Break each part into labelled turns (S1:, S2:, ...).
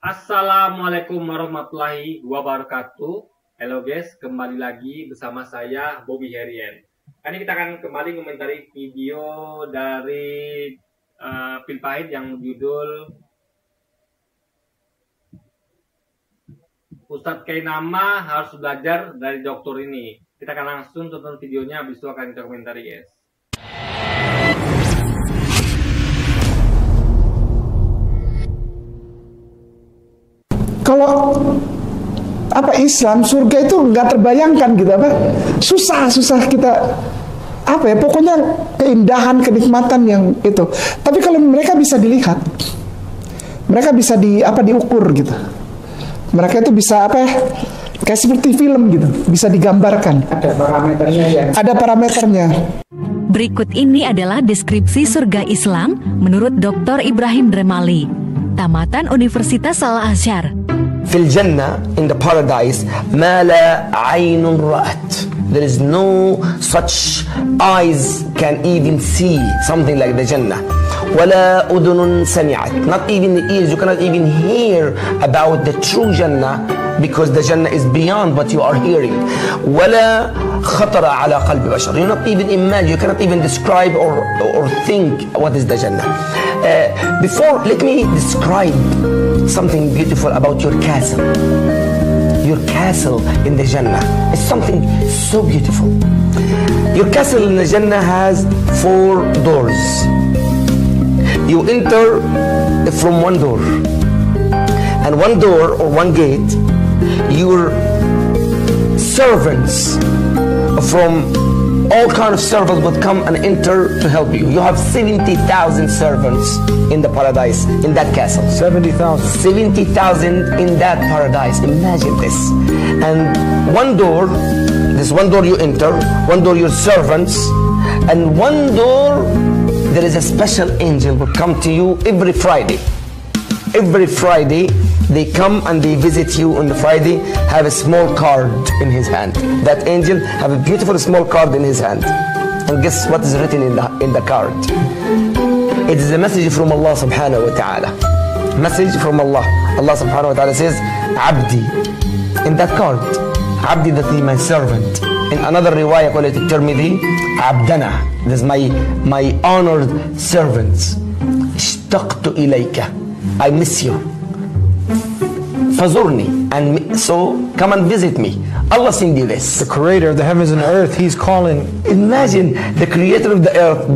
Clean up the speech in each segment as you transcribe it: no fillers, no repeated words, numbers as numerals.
S1: Assalamualaikum warahmatullahi wabarakatuh. Halo guys, kembali lagi bersama saya Bobby Herian. Kali ini kita akan kembali mengomentari video dari Pil Pahit yang judul Ustadz Kainama harus belajar dari dokter ini. Kita akan langsung tonton videonya, habis itu akan kita komentari guys.
S2: Kalau Islam surga itu nggak terbayangkan gitu susah kita pokoknya keindahan kenikmatan yang itu. Tapi kalau mereka bisa dilihat, mereka bisa diukur gitu. Mereka itu bisa kayak seperti film gitu, bisa digambarkan. Ada parameternya.
S3: Berikut ini adalah deskripsi surga Islam menurut Dr. Ibrahim Dremali, tamatan Universitas Al-Azhar.
S4: في الجنة, in the paradise, ما لا عين رأت. There is no such eyes can even see something like the Jannah. ولا أذن سمعت. Not even the ears, you cannot even hear about the true Jannah, because the Jannah is beyond what you are hearing. ولا خطر على قلب بشر. You not even imagine, you cannot even describe or think what is the Jannah. Before, let me describe something beautiful about your castle. Your castle in the Jannah is something so beautiful. Your castle in the Jannah has 4 doors. You enter from one door, and one door or one gate, your servants from all kind of servants would come and enter to help you. You have 70,000 servants in the paradise, in that castle.
S2: 70,000.
S4: 70,000 in that paradise. Imagine this. And one door, this one door you enter, one door your servants, and one door there is a special angel will come to you every Friday. Every Friday they come and they visit you on the Friday, have a small card in his hand. That angel have a beautiful small card in his hand. And guess what is written in the card? It is a message from Allah subhanahu wa ta'ala. Message from Allah. Allah subhanahu wa ta'ala says, Abdi. In that card, Abdi, that is my servant. In another riwayah called it Tirmidhi, Abdana. This is my honored servants. Ishtaqtu ilayka. I miss you. Fazurni, and so come and visit me. Allah send you this.
S5: The creator of the heavens and the earth, he's calling.
S4: Imagine the creator of the earth,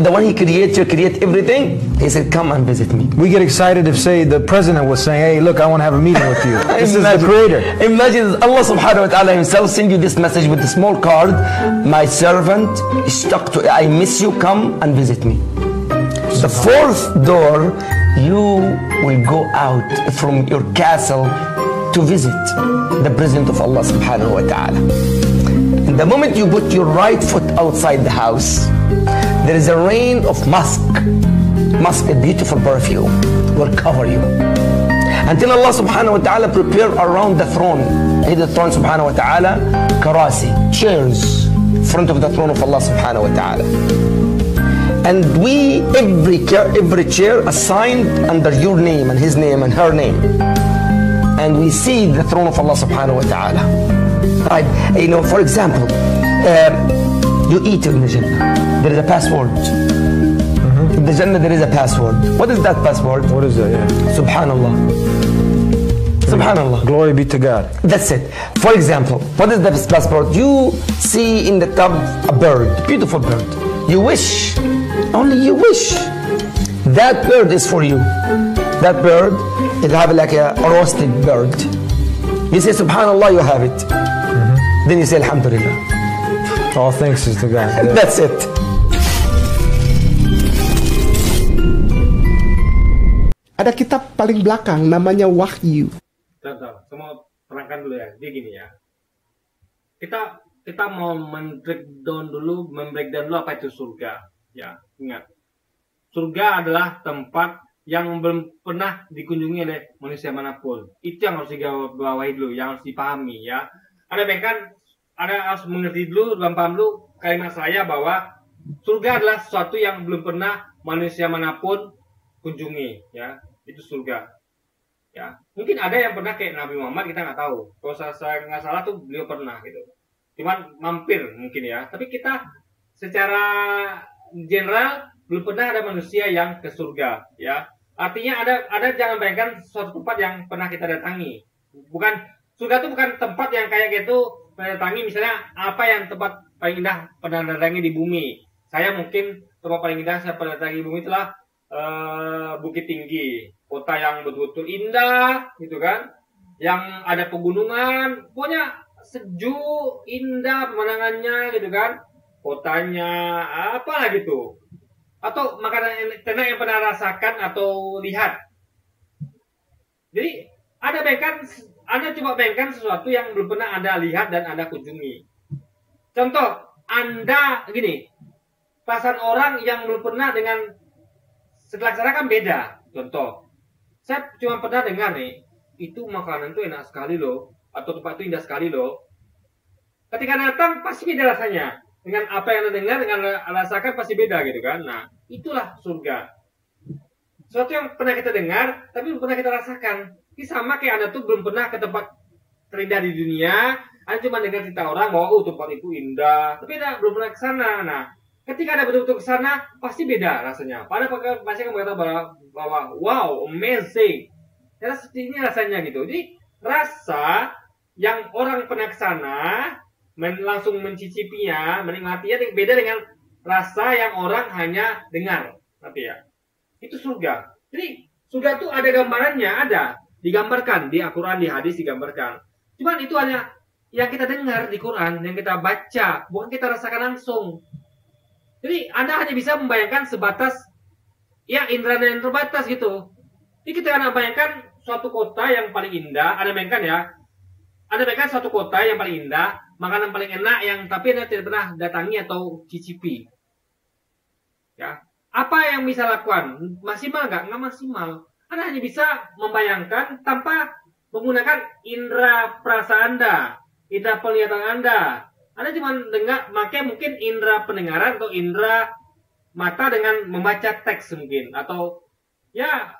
S4: the one he creates to create everything. He said, come and visit me.
S5: We get excited if, say, the president was saying, hey, look, I want to have a meeting with you. This is the creator.
S4: Imagine Allah subhanahu wa ta'ala himself send you this message with a small card. My servant, I miss you, come and visit me. The 4th door, you will go out from your castle to visit the presence of Allah subhanahu wa ta'ala. And the moment you put your right foot outside the house, there is a rain of musk. Musk, a beautiful perfume, will cover you. Until Allah subhanahu wa ta'ala prepare around the throne. The throne subhanahu wa ta'ala, karasi, chairs, in front of the throne of Allah subhanahu wa ta'ala. And we, every chair assigned under your name and his name and her name. And we see the throne of Allah subhanahu wa ta'ala. Right? You know, for example, you eat in the Jannah. There is a password. In the Jannah there is a password. What is that password?
S5: What is that? Yeah.
S4: Subhanallah. Subhanallah.
S5: Glory be to God.
S4: That's it. For example, what is the password? You see in the tub a bird, beautiful bird. You wish, only you wish, that bird is for you. That bird, it have like a roasted bird. You say Subhanallah, you have it. Then you say Alhamdulillah.
S5: All thanks is to God. Yeah.
S4: That's it.
S2: Ada kitab paling belakang namanya Wahyu.
S1: Semua terangkan dulu ya. Jadi gini ya. Kita mau membreakdown dulu apa itu surga. Ya, ingat. Surga adalah tempat yang belum pernah dikunjungi oleh manusia manapun. Itu yang harus digarisbawahi dulu, yang harus dipahami ya. Ada harus mengerti dulu, dalam paham dulu kalimat saya bahwa surga adalah sesuatu yang belum pernah manusia manapun kunjungi ya. Itu surga. Ya, mungkin ada yang pernah kayak Nabi Muhammad, kita nggak tahu. Kalau saya nggak salah tuh beliau pernah gitu. Cuman mampir mungkin ya. Tapi kita secara general belum pernah ada manusia yang ke surga. Ya, artinya ada jangan bayangkan suatu tempat yang pernah kita datangi. Bukan surga itu bukan tempat yang kayak gitu mendatangi. Misalnya apa yang tempat paling indah pernah datangi di bumi. Saya mungkin tempat paling indah saya pernah datangi di bumi itulah Bukit Tinggi, kota yang betul-betul indah gitu kan, yang ada pegunungan, pokoknya sejuk, indah pemandangannya gitu kan, kotanya apalah gitu, atau makanan enak yang pernah rasakan atau lihat. Jadi Anda coba bayangkan sesuatu yang belum pernah Anda lihat dan Anda kunjungi. Contoh, Anda gini, perasaan orang yang belum pernah dengan setelah sana kan beda. Contoh, saya cuma pernah dengar nih, itu makanan tuh enak sekali loh, atau tempat itu indah sekali loh. Ketika datang pasti beda rasanya. Dengan apa yang Anda dengar, dengan rasakan pasti beda gitu kan. Nah, itulah surga. Sesuatu yang pernah kita dengar, tapi belum pernah kita rasakan. Ini sama kayak Anda tuh belum pernah ke tempat terindah di dunia, Anda cuma dengar cerita orang bahwa tempat itu indah, tapi Anda belum pernah ke sana. Nah, ketika Anda betul-betul ke sana, pasti beda rasanya. Padahal pasti akan berkata bahwa wow, amazing. Ya, seperti ini rasanya gitu. Jadi, rasa yang orang pernah ke sana, langsung mencicipinya, menikmatinya, beda dengan rasa yang orang hanya dengar. Tapi ya, itu surga. Jadi, surga itu ada gambarannya, ada. Digambarkan, di Al-Quran, di hadis digambarkan. Cuman itu hanya yang kita dengar di Quran, yang kita baca, bukan kita rasakan langsung. Jadi Anda hanya bisa membayangkan sebatas ya indera yang terbatas gitu. Jadi kita akan bayangkan suatu kota yang paling indah, Anda bayangkan suatu kota yang paling indah, makanan paling enak yang tapi Anda tidak pernah datangi atau cicipi. Ya, apa yang bisa lakukan? Maksimal nggak? Nggak maksimal. Anda hanya bisa membayangkan tanpa menggunakan indera perasa Anda, indera penglihatan Anda. Anda cuma dengar, makanya mungkin indera pendengaran atau indera mata dengan membaca teks mungkin. Atau ya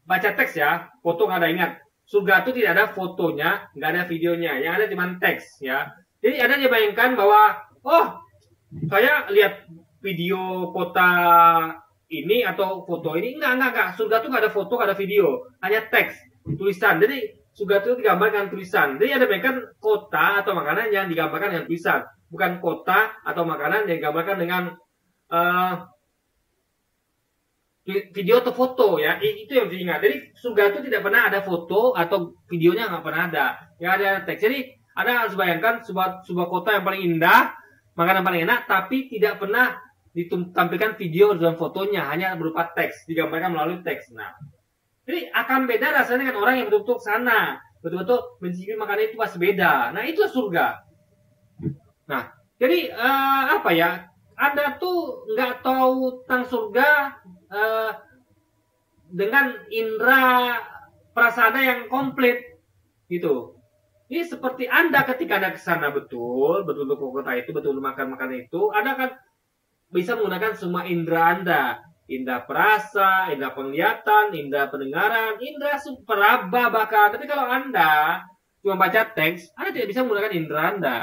S1: baca teks ya, foto nggak ada, ingat. Surga itu tidak ada fotonya, nggak ada videonya. Yang ada cuma teks ya. Jadi Anda bayangkan bahwa, saya lihat video kota ini atau foto ini. Enggak. Surga itu nggak ada foto, nggak ada video. Hanya teks, tulisan. Jadi surga itu digambarkan tulisan. Jadi ada bayangkan kota atau makanan yang digambarkan dengan tulisan, bukan kota atau makanan yang digambarkan dengan video atau foto ya. Itu yang diingat. Jadi surga itu tidak pernah ada foto atau videonya, nggak pernah ada. Yang ada teks. Jadi Anda harus bayangkan sebuah kota yang paling indah, makanan paling enak, tapi tidak pernah ditampilkan video dan fotonya, hanya berupa teks, digambarkan melalui teks. Nah, jadi akan beda rasanya dengan orang yang betul-betul sana, betul-betul mencicipi makanan itu pasti beda. Nah, itu surga. Nah, jadi apa ya? Anda tuh nggak tahu tentang surga dengan indera perasaan yang komplit gitu. Ini seperti Anda ketika Anda ke sana betul-betul ke kota itu, betul makan makanan itu, Anda akan bisa menggunakan semua indera Anda. Indera perasa, indera penglihatan, indera pendengaran, indera peraba bahkan. Tapi kalau Anda cuma baca teks, Anda tidak bisa menggunakan indera Anda.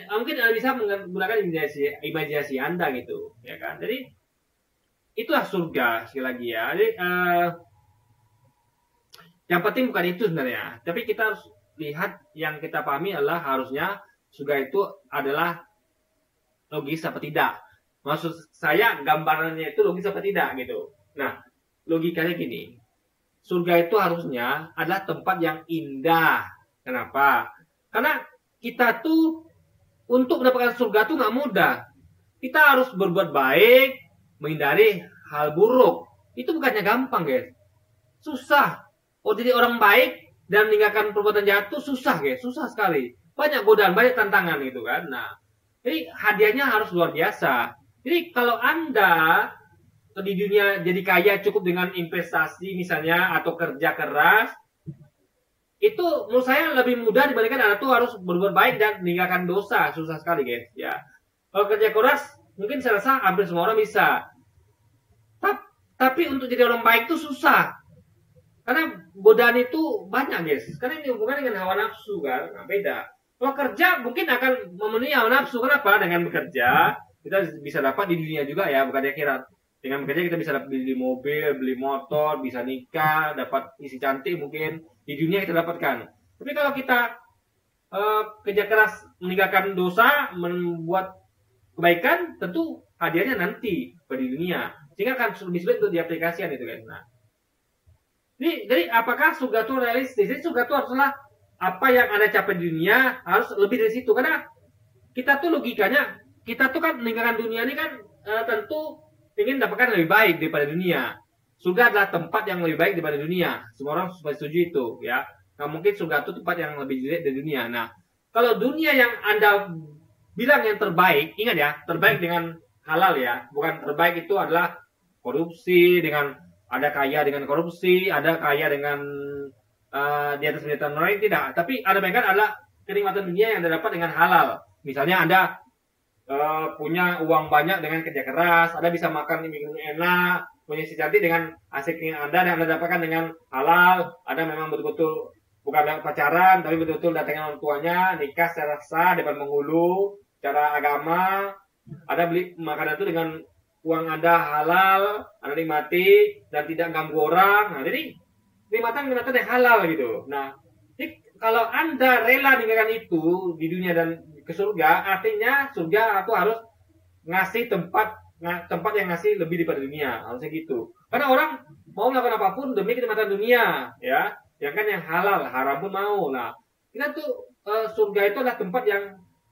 S1: Mungkin Anda bisa menggunakan imajinasi Anda gitu, ya kan? Jadi itulah surga sekali lagi ya. Jadi yang penting bukan itu sebenarnya, tapi kita harus lihat yang kita pahami adalah harusnya surga itu adalah logis apa tidak. Maksud saya gambarannya itu logis apa tidak gitu. Nah, logikanya gini. Surga itu harusnya adalah tempat yang indah. Kenapa? Karena kita tuh untuk mendapatkan surga tuh nggak mudah. Kita harus berbuat baik, menghindari hal buruk. Itu bukannya gampang, guys. Susah. Jadi orang baik dan meninggalkan perbuatan jahat tuh susah, guys. Susah sekali. Banyak godaan, banyak tantangan gitu kan. Nah, jadi hadiahnya harus luar biasa. Jadi kalau Anda di dunia jadi kaya cukup dengan investasi misalnya atau kerja keras, itu menurut saya lebih mudah dibandingkan Anda tuh harus berbuat baik dan meninggalkan dosa. Susah sekali, guys. Ya. Kalau kerja keras mungkin saya rasa hampir semua orang bisa. Tapi untuk jadi orang baik itu susah. Karena godaan itu banyak guys. Karena ini hubungannya dengan hawa nafsu kan, nah, beda. Kalau kerja mungkin akan memenuhi hawa nafsu. Kenapa? Dengan bekerja kita bisa dapat di dunia juga ya, bukan akhirat. Dengan bekerja kita bisa dapat beli mobil, beli motor, bisa nikah, dapat isi cantik mungkin di dunia kita dapatkan. Tapi kalau kita kerja keras meninggalkan dosa, membuat kebaikan, tentu hadiahnya nanti di dunia. Sehingga akan lebih sulit untuk diaplikasikan itu kan. Nah, jadi apakah surga itu realistis? Jadi surga itu haruslah apa yang Anda capai di dunia harus lebih dari situ. Karena kita tuh logikanya, kita tuh kan meninggalkan dunia ini kan tentu ingin dapatkan lebih baik daripada dunia. Surga adalah tempat yang lebih baik daripada dunia. Semua orang setuju itu ya. Nah, mungkin surga itu tempat yang lebih jelek dari dunia. Nah, kalau dunia yang Anda bilang yang terbaik, ingat ya, terbaik dengan halal ya. Bukan terbaik itu adalah korupsi dengan ada kaya dengan korupsi, ada kaya dengan di atas penderitaan orang, tidak. Tapi ada bagian adalah kenikmatan dunia yang Anda dapat dengan halal. Misalnya Anda punya uang banyak dengan kerja keras, Anda bisa makan minum enak, punya si cantik dengan hasil keinginan Anda, dan Anda dapatkan dengan halal. Anda memang betul-betul bukan pacaran, tapi betul-betul datangnya orang tuanya, nikah secara sah, depan penghulu, secara agama. Ada beli makanan itu dengan uang Anda halal, Anda nikmati dan tidak ganggu orang. Nah, jadi nikmatan yang halal gitu. Nah, jadi kalau Anda rela meninggalkan itu di dunia dan ke surga, artinya surga itu harus ngasih tempat yang ngasih lebih daripada dunia, harusnya gitu. Karena orang mau melakukan apapun demi kenikmatan dunia, ya, yang kan yang halal, haram pun mau. Nah, kita tuh surga itu adalah tempat yang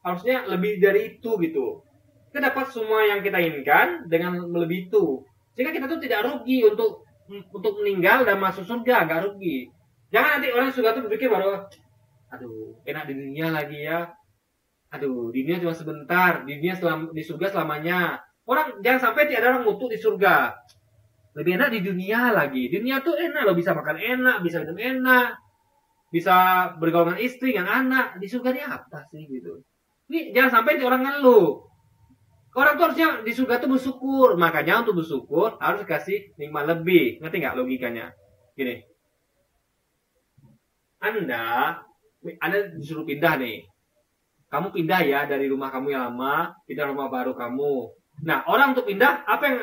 S1: harusnya lebih dari itu gitu. Kita dapat semua yang kita inginkan dengan melebihi itu. Sehingga kita tuh tidak rugi untuk meninggal dan masuk surga, nggak rugi. Jangan nanti orang surga tuh berpikir bahwa, aduh, enak di dunia lagi ya. Aduh, di dunia cuma sebentar, di surga selamanya. Orang jangan sampai tidak ada orang ngutuk di surga. Lebih enak di dunia lagi. Di dunia tuh enak loh, bisa makan enak, bisa minum enak, bisa bergaul dengan istri, dengan anak. Di surga ini apa sih gitu? Ini jangan sampai orang ngeluh. Orang tuh harusnya di surga tuh bersyukur. Makanya untuk bersyukur harus kasih nikmat lebih. Ngerti nggak logikanya? Gini. Anda disuruh pindah nih. Kamu pindah ya dari rumah kamu yang lama, pindah rumah baru kamu. Nah, orang untuk pindah, apa yang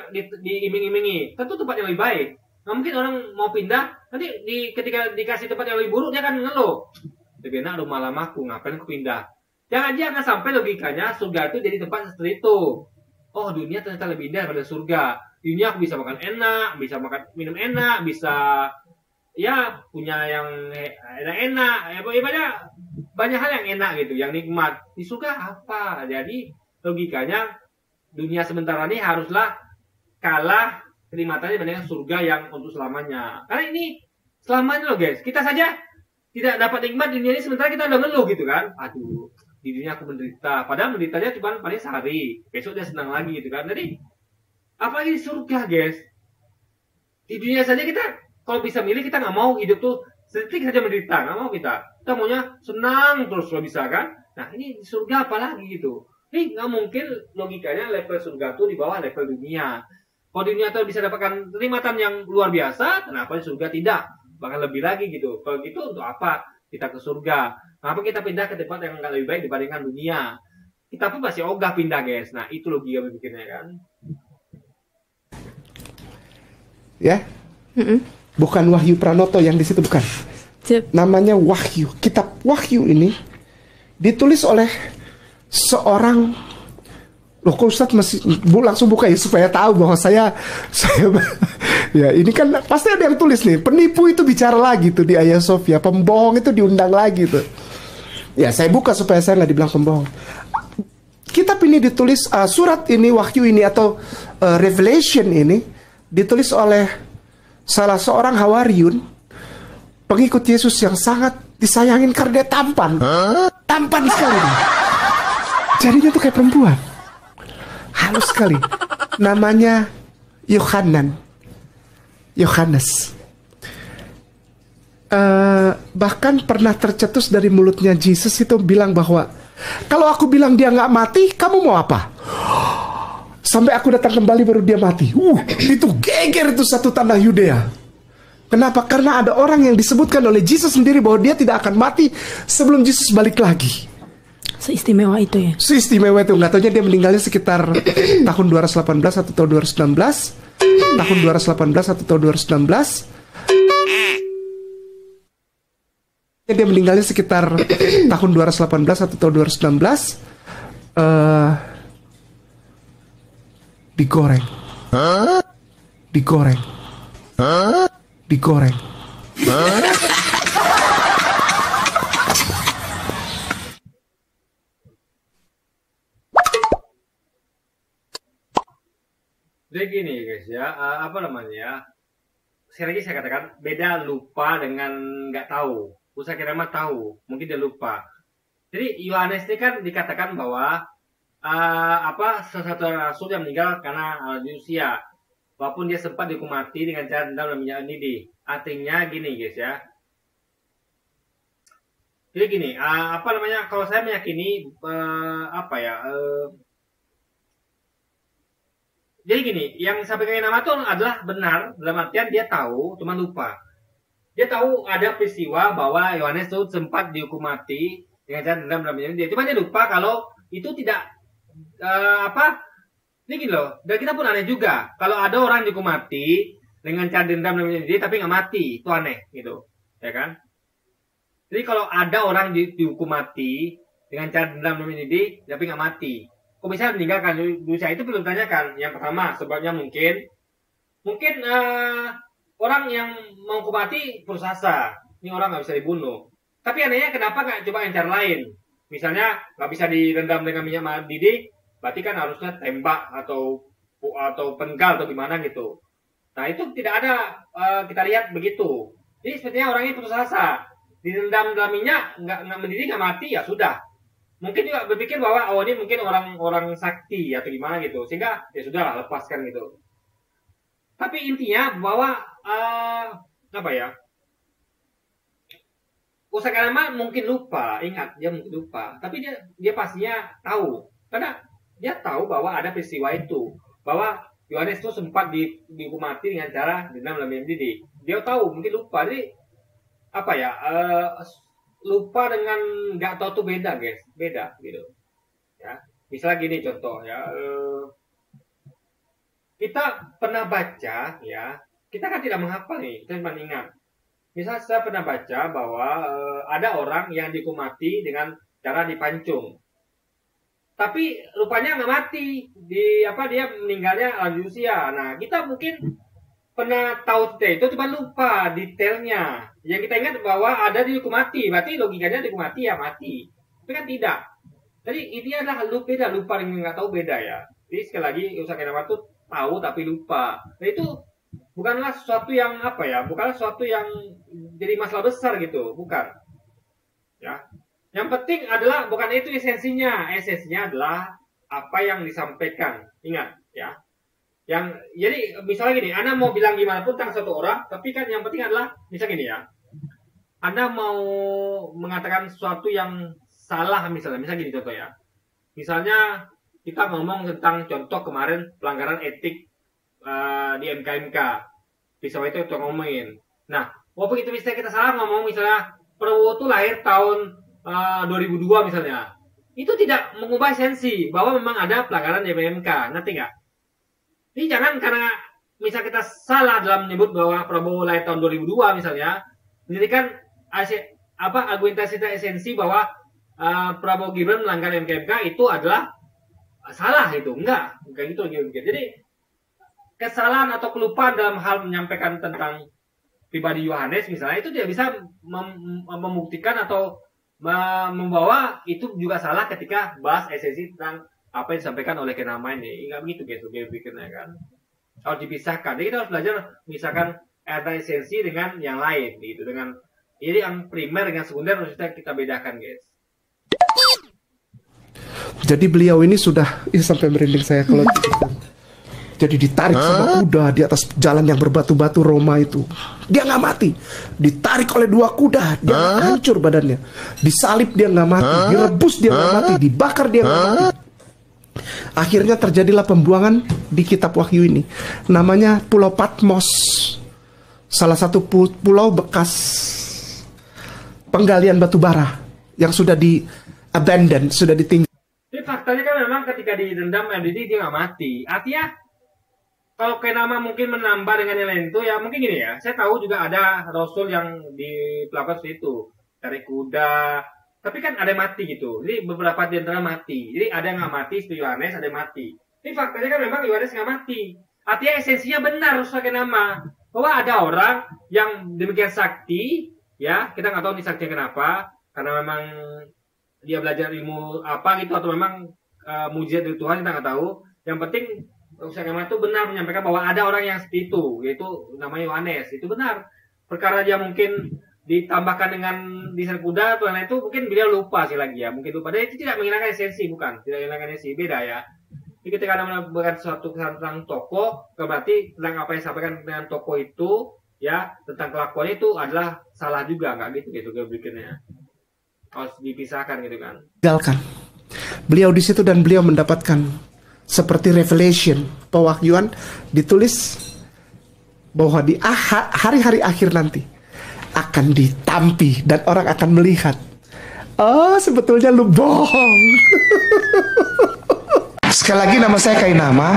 S1: diiming-imingi? Tentu tempat yang lebih baik. Nggak mungkin orang mau pindah, nanti ketika dikasih tempat yang lebih buruk, dia akan ngeluh. Lebih enak rumah lamaku, ngapain aku pindah? Jangan sampai logikanya surga itu jadi tempat seperti itu. Oh, dunia ternyata lebih indah daripada surga. Di dunia aku bisa makan enak, bisa makan minum enak, bisa ya punya yang enak-enak. Ya, banyak hal yang enak gitu, yang nikmat. Di surga apa? Jadi logikanya dunia sementara ini haruslah kalah kenikmatannya dibandingkan surga yang untuk selamanya. Karena ini selamanya loh guys. Kita saja tidak dapat nikmat dunia ini sementara kita udah ngeluh gitu kan. Aduh, di dunia aku menderita. Padahal menderitanya cuma paling sehari. Besok dia senang lagi gitu kan. Jadi apalagi di surga guys. Di dunia saja kita kalau bisa milih kita nggak mau hidup tuh sedetik saja menderita. Nggak mau kita. Kita maunya senang terus kalau bisa kan. Nah ini di surga apalagi gitu. Ini nggak mungkin logikanya level surga tuh di bawah level dunia. Kalau dunia tuh bisa dapatkan kenikmatan yang luar biasa, kenapa di surga tidak? Bahkan lebih lagi gitu. Kalau gitu untuk apa kita ke surga? Kenapa kita pindah ke tempat yang nggak lebih baik dibandingkan dunia? Kita pun pasti ogah pindah guys. Nah itu logika berpikirnya kan.
S2: Ya, bukan Wahyu Pranoto yang di situ, bukan. Namanya Wahyu. Kitab Wahyu ini ditulis oleh seorang. Loh kok Ustadz masih langsung buka ya supaya tahu bahwa saya ya ini kan pasti ada yang tulis nih. Penipu itu bicara lagi tuh di Hagia Sophia, pembohong itu diundang lagi tuh. Ya saya buka supaya saya nggak dibilang pembohong. Kitab ini ditulis, surat ini, Wahyu ini atau Revelation ini ditulis oleh salah seorang Hawariun, pengikut Yesus yang sangat disayangin karena dia tampan. Tampan sekali. Jadinya tuh kayak perempuan. Halus sekali. Namanya Yohanes. Bahkan pernah tercetus dari mulutnya Yesus itu bilang bahwa kalau aku bilang dia nggak mati, kamu mau apa? Sampai aku datang kembali baru dia mati. Itu geger itu satu tanah Yudea. Kenapa? Karena ada orang yang disebutkan oleh Yesus sendiri bahwa dia tidak akan mati sebelum Yesus balik lagi.
S6: Seistimewa itu ya.
S2: Seistimewa itu. Nggak taunya dia meninggalnya sekitar tahun 218 atau tahun 219. Tahun 218 atau tahun 219. Dia meninggalnya sekitar tahun 218 atau tahun 219. Digoreng. Digoreng. Digoreng.
S1: Jadi gini guys ya, apa namanya? Sekali lagi saya katakan beda lupa dengan nggak tahu. Musa kira mah tahu, mungkin dia lupa. Jadi Yohanes ini kan dikatakan bahwa salah satu rasul yang meninggal karena di usia, walaupun dia sempat dihukum mati dengan cara dendam dan minyak mendidih. Artinya gini guys ya. Jadi gini, apa namanya? Kalau saya meyakini jadi gini, yang disampaikan nama itu adalah benar dalam artian dia tahu, cuma lupa. Dia tahu ada peristiwa bahwa Yohanes itu sempat dihukum mati dengan cara dendam dan minyak mendidih. Cuma dia lupa kalau itu tidak ini gini loh, dan kita pun aneh juga. Kalau ada orang dihukum mati dengan cara dendam dan minyak mendidih tapi nggak mati, itu aneh gitu, ya kan? Jadi kalau ada orang dihukum mati dengan cara dendam dan minyak mendidih tapi nggak mati, kok bisa meninggalkan dosa? Itu perlu ditanyakan. Yang pertama, sebabnya mungkin orang yang mau hukum mati bersalah. Ini orang nggak bisa dibunuh. Tapi anehnya kenapa nggak coba yang cara lain? Misalnya nggak bisa direndam dengan minyak mendidih, berarti kan harusnya tembak atau penggal atau gimana gitu. Nah itu tidak ada, kita lihat begitu. Jadi sepertinya orang ini putus asa, direndam dalam minyak nggak mendidih nggak mati, ya sudah. Mungkin juga berpikir bahwa ini mungkin orang sakti atau gimana gitu, sehingga ya sudahlah lepaskan gitu. Tapi intinya bahwa Usakalama mungkin lupa, ingat dia mungkin lupa, tapi dia pastinya tahu, karena dia tahu bahwa ada peristiwa itu, bahwa Yohanes itu sempat dihukum mati dengan cara dendam dalam minyak mendidih. Dia tahu, mungkin lupa. Jadi lupa dengan nggak tahu tuh beda guys, beda gitu ya. Misalnya gini contoh ya, kita pernah baca ya, kita kan tidak menghafal nih, kita cuma ingat. Misalnya saya pernah baca bahwa ada orang yang dihukum mati dengan cara dipancung, tapi rupanya nggak mati, dia meninggalnya lanjut usia. Nah kita mungkin pernah tahu itu cuma lupa detailnya. Yang kita ingat bahwa ada dihukum mati, berarti logikanya dihukum mati ya mati. Tapi kan tidak. Jadi ini adalah beda, lupa dengan nggak tahu beda ya. Jadi sekali lagi Usakalama itu tahu tapi lupa. Nah itu bukanlah sesuatu yang bukanlah sesuatu yang jadi masalah besar gitu, bukan. Ya. Yang penting adalah bukan itu esensinya. Esensinya adalah apa yang disampaikan. Ingat ya. Jadi misalnya gini, Anda mau bilang gimana pun tentang satu orang, tapi kan yang penting adalah misalnya gini ya, Anda mau mengatakan sesuatu yang salah misalnya gini contoh ya, misalnya kita ngomong tentang contoh kemarin pelanggaran etik di MKMK, pisau itu kita ngomongin. Nah, walaupun itu misalnya kita salah ngomong misalnya Prabowo itu lahir tahun 2002 misalnya, itu tidak mengubah esensi bahwa memang ada pelanggaran di MKMK, ngerti nggak? Ini jangan karena misal kita salah dalam menyebut bahwa Prabowo lahir tahun 2002 misalnya, menjadikan argumentasi esensi bahwa Prabowo Gibran melanggar MKMK itu adalah salah, itu enggak gitu. Jadi kesalahan atau kelupaan dalam hal menyampaikan tentang pribadi Yohanes misalnya itu tidak bisa membuktikan atau membawa itu juga salah ketika bahas esensi tentang apa yang disampaikan oleh kenama ini. Enggak begitu guys, pikirnya kan. Harus dipisahkan. Jadi kita harus belajar misalkan antara esensi dengan yang lain gitu. Jadi yang primer dengan sekunder harus kita bedakan guys.
S2: Jadi beliau ini sudah sampai merinding saya kalau jadi ditarik sama kuda di atas jalan yang berbatu-batu Roma itu. Dia nggak mati. Ditarik oleh 2 kuda, dia nggak hancur badannya. Disalib dia nggak mati, direbus dia nggak mati, dibakar dia nggak mati. Akhirnya terjadilah pembuangan di kitab Wahyu ini. Namanya Pulau Patmos. salah satu pulau bekas penggalian batu bara yang sudah di abandon, sudah ditinggal.
S1: Jadi faktanya kan memang ketika direndam air mendidih dia nggak mati. Artinya kalau kenama mungkin menambah dengan yang lain itu ya mungkin gini ya. Saya tahu juga ada rasul yang dilakukan seperti itu, tarik kuda. Tapi kan ada yang mati gitu. Jadi beberapa di antara mati. Jadi ada yang nggak mati seperti Yohanes, ada yang mati. Ini faktanya kan memang Yohanes nggak mati. Artinya esensinya benar rasul kenama. Bahwa ada orang yang demikian sakti, ya kita nggak tahu nih saktinya kenapa. Karena memang dia belajar ilmu apa gitu atau memang mujizat dari Tuhan kita nggak tahu. Yang penting Rasul Kenama itu benar menyampaikan bahwa ada orang yang seperti itu, yaitu namanya Yohanes. Itu benar. Perkara dia mungkin ditambahkan dengan desain kuda atau lain itu mungkin beliau lupa sih lagi ya, mungkin lupa. Dan itu tidak menghilangkan esensi, bukan, tidak menghilangkan esensi, beda ya. Jadi ketika Anda menambahkan suatu kesan tentang tokoh, berarti tentang apa yang disampaikan dengan tokoh itu, ya tentang kelakuannya itu adalah salah juga, nggak gitu berpikirnya. Harus dipisahkan gitu kan.
S2: Tinggalkan. Beliau di situ dan beliau mendapatkan seperti revelation, pewahyuan ditulis bahwa di hari-hari akhir nanti akan ditampi dan orang akan melihat. Oh, sebetulnya lu bohong. Sekali lagi nama saya Kainama.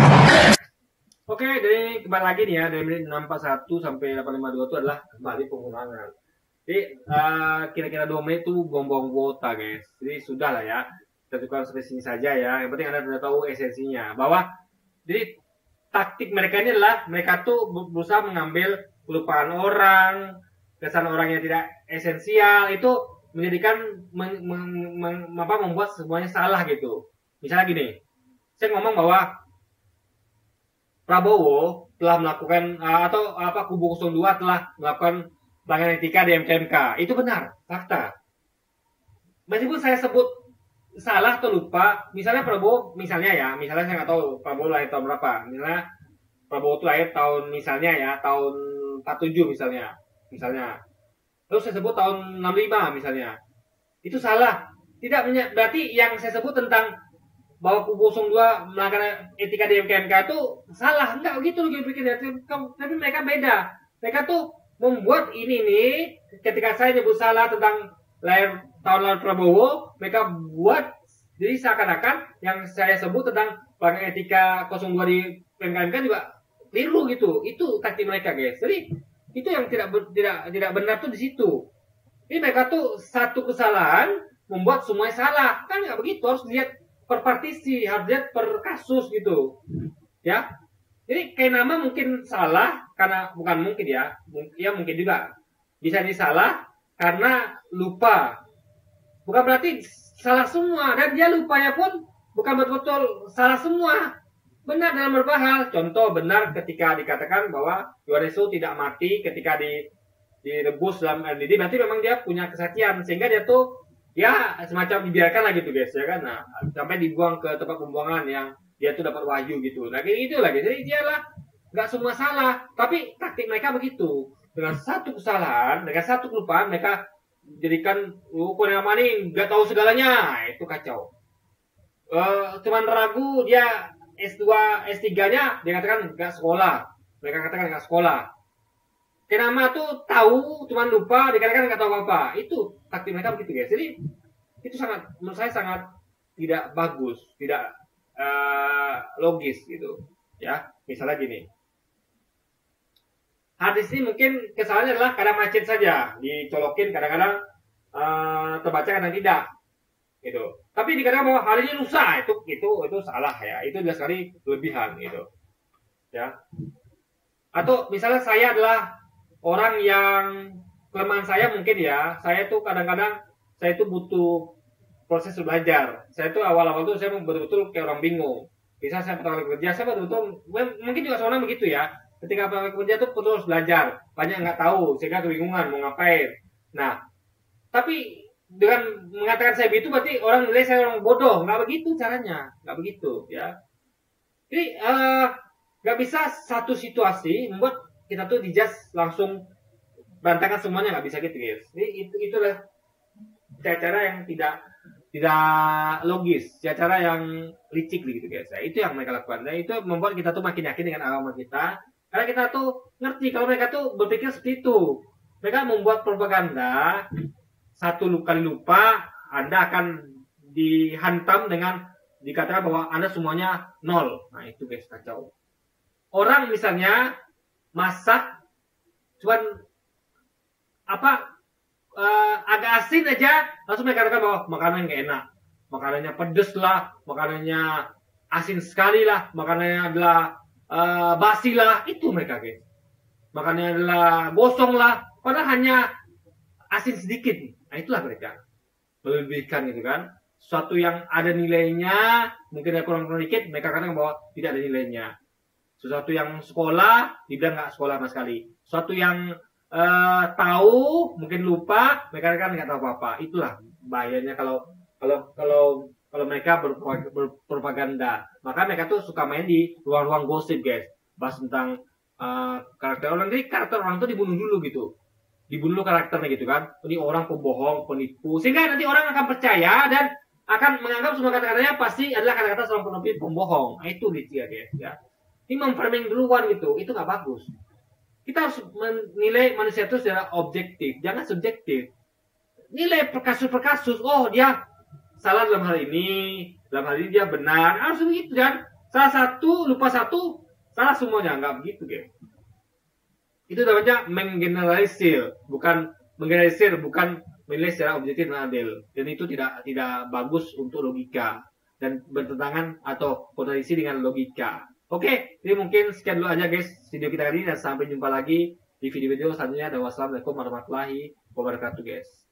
S1: Oke, jadi kembali lagi nih ya, dari menit 641 sampai 852 itu adalah kembali pengulangan. Jadi kira-kira 2 menit itu buang-buang kuota guys. Jadi sudah lah ya, kita tukar sampai sini saja ya. Yang penting Anda sudah tahu esensinya. Bahwa jadi taktik mereka ini adalah mereka tuh berusaha mengambil kelupaan orang, kesan orang yang tidak esensial itu menjadikan membuat semuanya salah gitu. Misalnya gini, saya ngomong bahwa Prabowo telah melakukan atau kubu 02 telah melakukan pelanggaran etika di MKMK. Itu benar, fakta. Meskipun saya sebut salah atau lupa, misalnya Prabowo, misalnya saya nggak tahu Prabowo lahir tahun berapa. Misalnya Prabowo itu lahir tahun tahun 47 misalnya. Terus saya sebut tahun 65 misalnya. Itu salah. Tidak berarti yang saya sebut tentang bahwa kubu 02 melanggar etika di MKMK itu salah. Enggak begitu loh pikirnya. Tapi mereka beda. Mereka tuh membuat ini nih, ketika saya nyebut salah tentang lahir tahun lalu Prabowo, mereka buat jadi seakan-akan yang saya sebut tentang pelanggaran etika 02 di MKMK juga keliru gitu. Itu taktik mereka guys. Jadi itu yang tidak benar tuh di situ. Ini mereka tuh satu kesalahan membuat semuanya salah. Kan nggak begitu, harus lihat per partisi, harus lihat per kasus gitu. Ya. Jadi Kainama mungkin salah karena bukan mungkin ya mungkin juga bisa disalah karena lupa. Bukan berarti salah semua, dan dia lupanya pun bukan betul-betul salah semua. Benar dalam beberapa hal. Contoh benar ketika dikatakan bahwa Yohanes tidak mati ketika direbus dalam air mendidih, berarti memang dia punya kesaktian sehingga dia tuh ya semacam dibiarkan lah gitu guys ya kan. Nah, sampai dibuang ke tempat pembuangan yang dia tuh dapat wahyu gitu. Nah, kayak gitu lagi. Jadi dialah nggak semua salah, tapi taktik mereka begitu. Dengan satu kesalahan, dengan satu kelupaan mereka jadikan Kainama nih nggak tahu segalanya. Itu kacau. Cuman ragu dia S2, S3-nya dia katakan nggak sekolah. Mereka katakan nggak sekolah. Kainama tuh tahu, cuman lupa, dikatakan nggak tahu apa. Itu taktik mereka begitu guys. Jadi itu menurut saya sangat tidak bagus, tidak logis gitu. Ya, misalnya gini. Hadis ini mungkin kesalahannya adalah kadang macet saja, dicolokin kadang-kadang terbaca kadang tidak. Gitu. Tapi dikatakan bahwa hari ini lusa, itu salah ya. Itu jelas sekali kelebihan gitu. Ya. Atau misalnya saya adalah orang yang kelemahan saya mungkin ya, saya tuh kadang-kadang saya tuh butuh proses belajar. Saya tuh awal-awal tuh saya betul-betul kayak orang bingung. Bisa saya pertama kali kerja, saya betul-betul mungkin juga seorang begitu ya. Ketika pertama kali kerja tuh terus belajar, banyak nggak tahu, sehingga kebingungan mau ngapain. Nah, tapi dengan mengatakan saya begitu berarti orang nilai saya orang bodoh. Nggak begitu caranya, nggak begitu ya. Jadi nggak bisa satu situasi membuat kita tuh dijudge langsung berantakan semuanya, nggak bisa gitu guys. Jadi itulah cara-cara yang tidak logis, cara yang licik gitu guys. Nah, itu yang mereka lakukan. Dan itu membuat kita tuh makin yakin dengan agama kita, Karena kita tuh ngerti kalau mereka tuh berpikir seperti itu. Mereka membuat propaganda, satu kali lupa Anda akan dihantam dengan dikatakan bahwa Anda semuanya nol. Nah itu guys, kacau. Orang misalnya masak cuman agak asin aja, langsung mereka katakan bahwa makanannya nggak enak, makanannya pedes lah, makanannya asin sekali lah, makanannya adalah basi lah, itu mereka guys. Makanannya adalah gosong lah, padahal hanya asin sedikit. Nah itulah mereka melebihkan gitu kan. Sesuatu yang ada nilainya, mungkin ada kurang dikit, mereka katakan bahwa tidak ada nilainya. Sesuatu yang sekolah, dibilang nggak sekolah sama sekali. Sesuatu yang tahu, mungkin lupa, mereka kan nggak tahu apa-apa. Itulah bahayanya kalau mereka berpropaganda. Maka mereka tuh suka main di ruang-ruang gosip guys. Bahas tentang karakter orang. Jadi karakter orang tuh dibunuh dulu gitu. Dibunuh karakternya gitu kan. Ini orang pembohong, penipu. Sehingga nanti orang akan percaya dan akan menganggap semua kata-katanya pasti adalah kata-kata seorang pembohong. Nah, itu gitu ya guys. Ya. Ini memframing duluan gitu. Itu nggak bagus. Kita harus menilai manusia itu secara objektif, jangan subjektif. Nilai per kasus per kasus. Oh dia salah dalam hal ini dia benar. Harus begitu kan? Salah satu lupa satu, salah semuanya, nggak begitu guys. Itu namanya menggeneralisir, bukan menilai secara objektif dan adil. Dan itu tidak bagus untuk logika dan bertentangan atau kontradiksi dengan logika. Oke, jadi mungkin sekian dulu aja guys video kita kali ini dan sampai jumpa lagi di video-video selanjutnya. Dan wassalamualaikum warahmatullahi wabarakatuh guys.